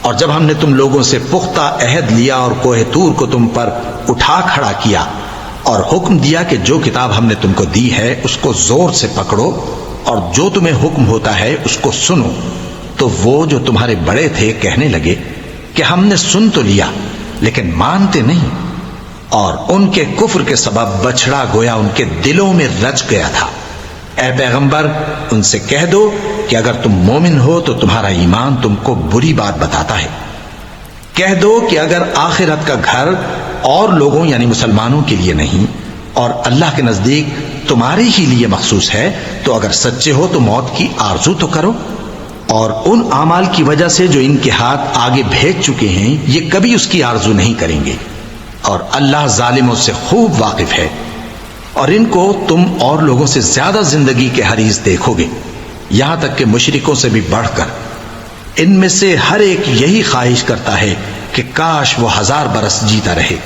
اور جب ہم نے تم لوگوں سے پختہ عہد لیا اور کوہ طور کو تم پر اٹھا کھڑا کیا اور حکم دیا کہ جو کتاب ہم نے تم کو دی ہے اس کو زور سے پکڑو اور جو تمہیں حکم ہوتا ہے اس کو سنو، تو وہ جو تمہارے بڑے تھے کہنے لگے کہ ہم نے سن تو لیا لیکن مانتے نہیں، اور ان کے کفر کے سبب بچڑا گویا ان کے دلوں میں رچ گیا تھا۔ اے پیغمبر ان سے کہہ دو کہ اگر تم مومن ہو تو تمہارا ایمان تم کو بری بات بتاتا ہے۔ کہہ دو کہ اگر آخرت کا گھر اور لوگوں یعنی مسلمانوں کے لیے نہیں اور اللہ کے نزدیک تمہارے ہی لیے مخصوص ہے تو اگر سچے ہو تو موت کی آرزو تو کرو، اور ان اعمال کی وجہ سے جو ان کے ہاتھ آگے بھیج چکے ہیں یہ کبھی اس کی آرزو نہیں کریں گے، اور اللہ ظالموں سے خوب واقف ہے۔ اور ان کو تم اور لوگوں سے زیادہ زندگی کے حریص دیکھو گے، یہاں تک کہ مشرکوں سے بھی بڑھ کر۔ ان میں سے ہر ایک یہی خواہش کرتا ہے کہ کاش وہ 1000 برس جیتا رہے،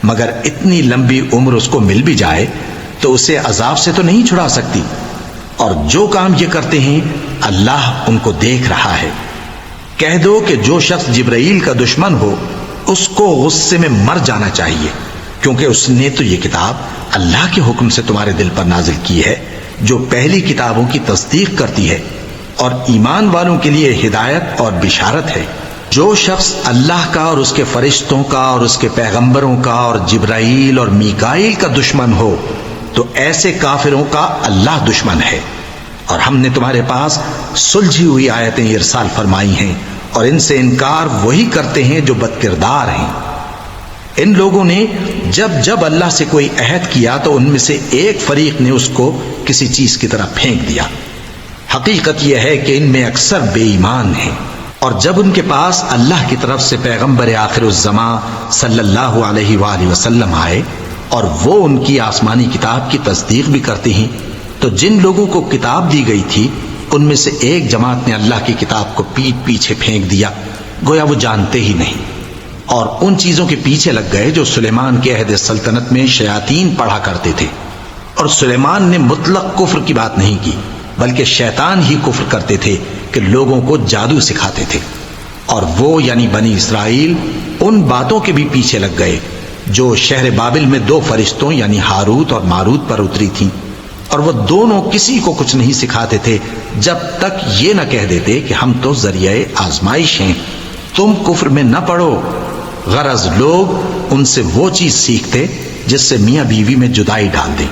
مگر اتنی لمبی عمر اس کو مل بھی جائے تو اسے عذاب سے تو نہیں چھڑا سکتی، اور جو کام یہ کرتے ہیں اللہ ان کو دیکھ رہا ہے۔ کہہ دو کہ جو شخص جبرائیل کا دشمن ہو اس کو غصے میں مر جانا چاہیے، کیونکہ اس نے تو یہ کتاب اللہ کے حکم سے تمہارے دل پر نازل کی ہے جو پہلی کتابوں کی تصدیق کرتی ہے اور ایمان والوں کے لیے ہدایت اور بشارت ہے۔ جو شخص اللہ کا اور اس کے فرشتوں کا اور اس کے پیغمبروں کا اور جبرائیل اور میکائیل کا دشمن ہو تو ایسے کافروں کا اللہ دشمن ہے۔ اور ہم نے تمہارے پاس سلجھی ہوئی آیتیں ارسال فرمائی ہیں اور ان سے انکار وہی کرتے ہیں جو بد کردار ہیں۔ ان لوگوں نے جب جب اللہ سے کوئی عہد کیا تو ان میں سے ایک فریق نے اس کو کسی چیز کی طرح پھینک دیا۔ حقیقت یہ ہے کہ ان میں اکثر بے ایمان ہیں، اور جب ان کے پاس اللہ کی طرف سے پیغمبر آخر الزماں صلی اللہ علیہ وآلہ وسلم آئے اور وہ ان کی آسمانی کتاب کی تصدیق بھی کرتے ہیں، تو جن لوگوں کو کتاب دی گئی تھی ان میں سے ایک جماعت نے اللہ کی کتاب کو پیٹ پیچھے پھینک دیا، گویا وہ جانتے ہی نہیں، اور ان چیزوں کے پیچھے لگ گئے جو سلیمان کے عہد سلطنت میں شیاطین پڑھا کرتے تھے۔ اور سلیمان نے مطلق کفر کی بات نہیں کی، بلکہ شیطان ہی کفر کرتے تھے کہ لوگوں کو جادو سکھاتے تھے، اور وہ یعنی بنی اسرائیل ان باتوں کے بھی پیچھے لگ گئے جو شہر بابل میں 2 فرشتوں یعنی ہاروت اور ماروت پر اتری تھیں، اور وہ دونوں کسی کو کچھ نہیں سکھاتے تھے جب تک یہ نہ کہہ دیتے کہ ہم تو ذریعہ آزمائش ہیں، تم کفر میں نہ پڑو۔ غرض لوگ ان سے وہ چیز سیکھتے جس سے میاں بیوی میں جدائی ڈال دیں،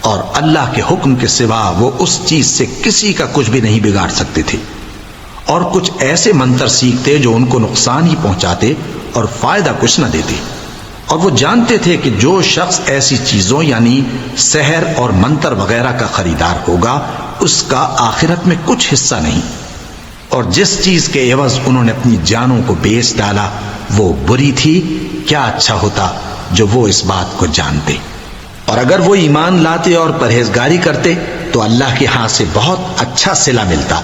اور اللہ کے حکم کے سوا وہ اس چیز سے کسی کا کچھ بھی نہیں بگاڑ سکتے تھے، اور کچھ ایسے منتر سیکھتے جو ان کو نقصان ہی پہنچاتے اور فائدہ کچھ نہ دیتے۔ اور وہ جانتے تھے کہ جو شخص ایسی چیزوں یعنی سحر اور منتر وغیرہ کا خریدار ہوگا اس کا آخرت میں کچھ حصہ نہیں، اور جس چیز کے عوض انہوں نے اپنی جانوں کو بیچ ڈالا وہ بری تھی، کیا اچھا ہوتا جو وہ اس بات کو جانتے۔ اور اگر وہ ایمان لاتے اور پرہیزگاری کرتے تو اللہ کے ہاں سے بہت اچھا صلہ ملتا،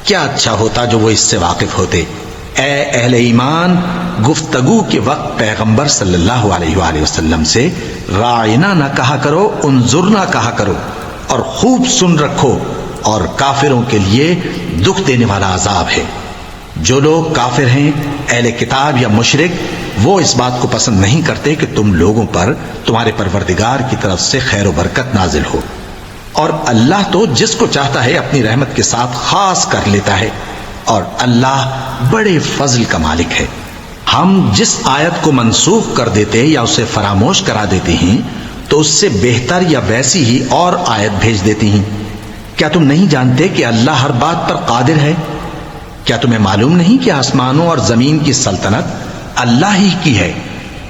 کیا اچھا ہوتا جو وہ اس سے واقف ہوتے۔ اے اہل ایمان، گفتگو کے وقت پیغمبر صلی اللہ علیہ وآلہ وسلم سے راعنا نہ کہا کرو، انظرنا کہا کرو، اور خوب سن رکھو، اور کافروں کے لیے دکھ دینے والا عذاب ہے۔ جو لوگ کافر ہیں، اہل کتاب یا مشرک، وہ اس بات کو پسند نہیں کرتے کہ تم لوگوں پر تمہارے پروردگار کی طرف سے خیر و برکت نازل ہو، اور اللہ تو جس کو چاہتا ہے اپنی رحمت کے ساتھ خاص کر لیتا ہے، اور اللہ بڑے فضل کا مالک ہے۔ ہم جس آیت کو منسوخ کر دیتے یا اسے فراموش کرا دیتے ہیں تو اس سے بہتر یا ویسی ہی اور آیت بھیج دیتے ہیں۔ کیا تم نہیں جانتے کہ اللہ ہر بات پر قادر ہے؟ کیا تمہیں معلوم نہیں کہ آسمانوں اور زمین کی سلطنت اللہ ہی کی ہے،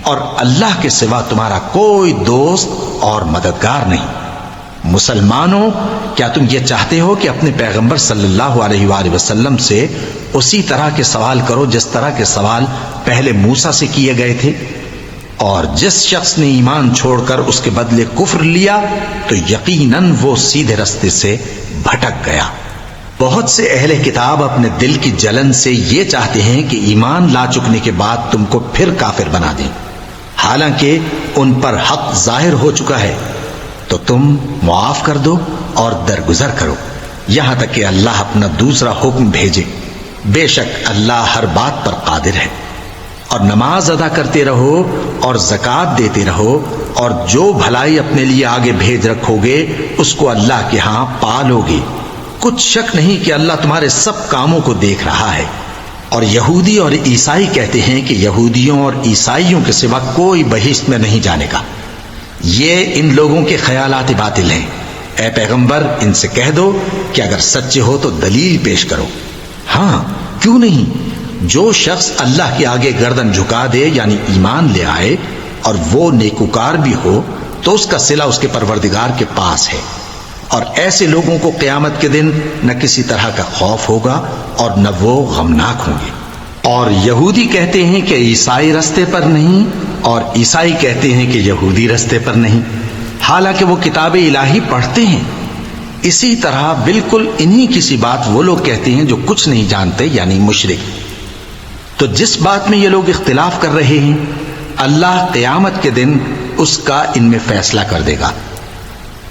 اور اللہ کے سوا تمہارا کوئی دوست اور مددگار نہیں؟ مسلمانوں، کیا تم یہ چاہتے ہو کہ اپنے پیغمبر صلی اللہ علیہ وآلہ وسلم سے اسی طرح کے سوال کرو جس طرح کے سوال پہلے موسیٰ سے کیے گئے تھے؟ اور جس شخص نے ایمان چھوڑ کر اس کے بدلے کفر لیا تو یقیناً وہ سیدھے رستے سے بھٹک گیا۔ بہت سے اہل کتاب اپنے دل کی جلن سے یہ چاہتے ہیں کہ ایمان لا چکنے کے بعد تم کو پھر کافر بنا دیں، حالانکہ ان پر حق ظاہر ہو چکا ہے، تو تم معاف کر دو اور درگزر کرو یہاں تک کہ اللہ اپنا دوسرا حکم بھیجے۔ بے شک اللہ ہر بات پر قادر ہے۔ اور نماز ادا کرتے رہو اور زکوٰۃ دیتے رہو، اور جو بھلائی اپنے لیے آگے بھیج رکھو گے اس کو اللہ کے ہاں پالو گے۔ کچھ شک نہیں کہ اللہ تمہارے سب کاموں کو دیکھ رہا ہے۔ اور یہودی اور عیسائی کہتے ہیں کہ یہودیوں اور عیسائیوں کے سوا کوئی بہشت میں نہیں جانے گا۔ یہ ان لوگوں کے خیالات باطل ہیں۔ اے پیغمبر ان سے کہہ دو کہ اگر سچے ہو تو دلیل پیش کرو۔ ہاں کیوں نہیں، جو شخص اللہ کے آگے گردن جھکا دے یعنی ایمان لے آئے اور وہ نیکوکار بھی ہو تو اس کا صلہ اس کے پروردگار کے پاس ہے۔ اور ایسے لوگوں کو قیامت کے دن نہ کسی طرح کا خوف ہوگا اور نہ وہ غمناک ہوں گے۔ اور یہودی کہتے ہیں کہ عیسائی رستے پر نہیں، اور عیسائی کہتے ہیں کہ یہودی رستے پر نہیں، حالانکہ وہ کتاب الہی پڑھتے ہیں۔ اسی طرح بالکل انہی کسی بات وہ لوگ کہتے ہیں جو کچھ نہیں جانتے یعنی مشرک۔ تو جس بات میں یہ لوگ اختلاف کر رہے ہیں اللہ قیامت کے دن اس کا ان میں فیصلہ کر دے گا۔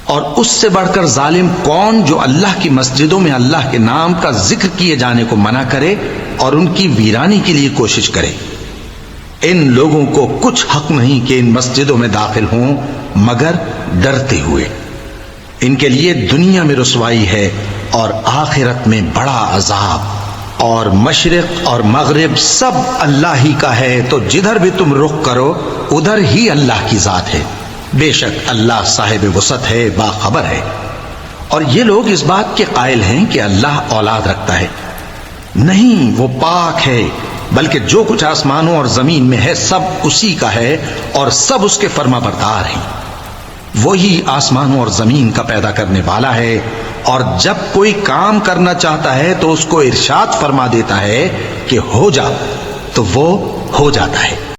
اور اس سے بڑھ کر ظالم کون جو اللہ کی مسجدوں میں اللہ کے نام کا ذکر کیے جانے کو منع کرے اور ان کی ویرانی کے لیے کوشش کرے۔ ان لوگوں کو کچھ حق نہیں کہ ان مسجدوں میں داخل ہوں مگر ڈرتے ہوئے۔ ان کے لیے دنیا میں رسوائی ہے اور آخرت میں بڑا عذاب۔ اور مشرق اور مغرب سب اللہ ہی کا ہے، تو جدھر بھی تم رخ کرو ادھر ہی اللہ کی ذات ہے۔ بے شک اللہ صاحب وسعت ہے، باخبر ہے۔ اور یہ لوگ اس بات کے قائل ہیں کہ اللہ اولاد رکھتا ہے۔ نہیں، وہ پاک ہے، بلکہ جو کچھ آسمانوں اور زمین میں ہے سب اسی کا ہے اور سب اس کے فرما بردار ہیں۔ وہی آسمانوں اور زمین کا پیدا کرنے والا ہے، اور جب کوئی کام کرنا چاہتا ہے تو اس کو ارشاد فرما دیتا ہے کہ ہو جا، تو وہ ہو جاتا ہے۔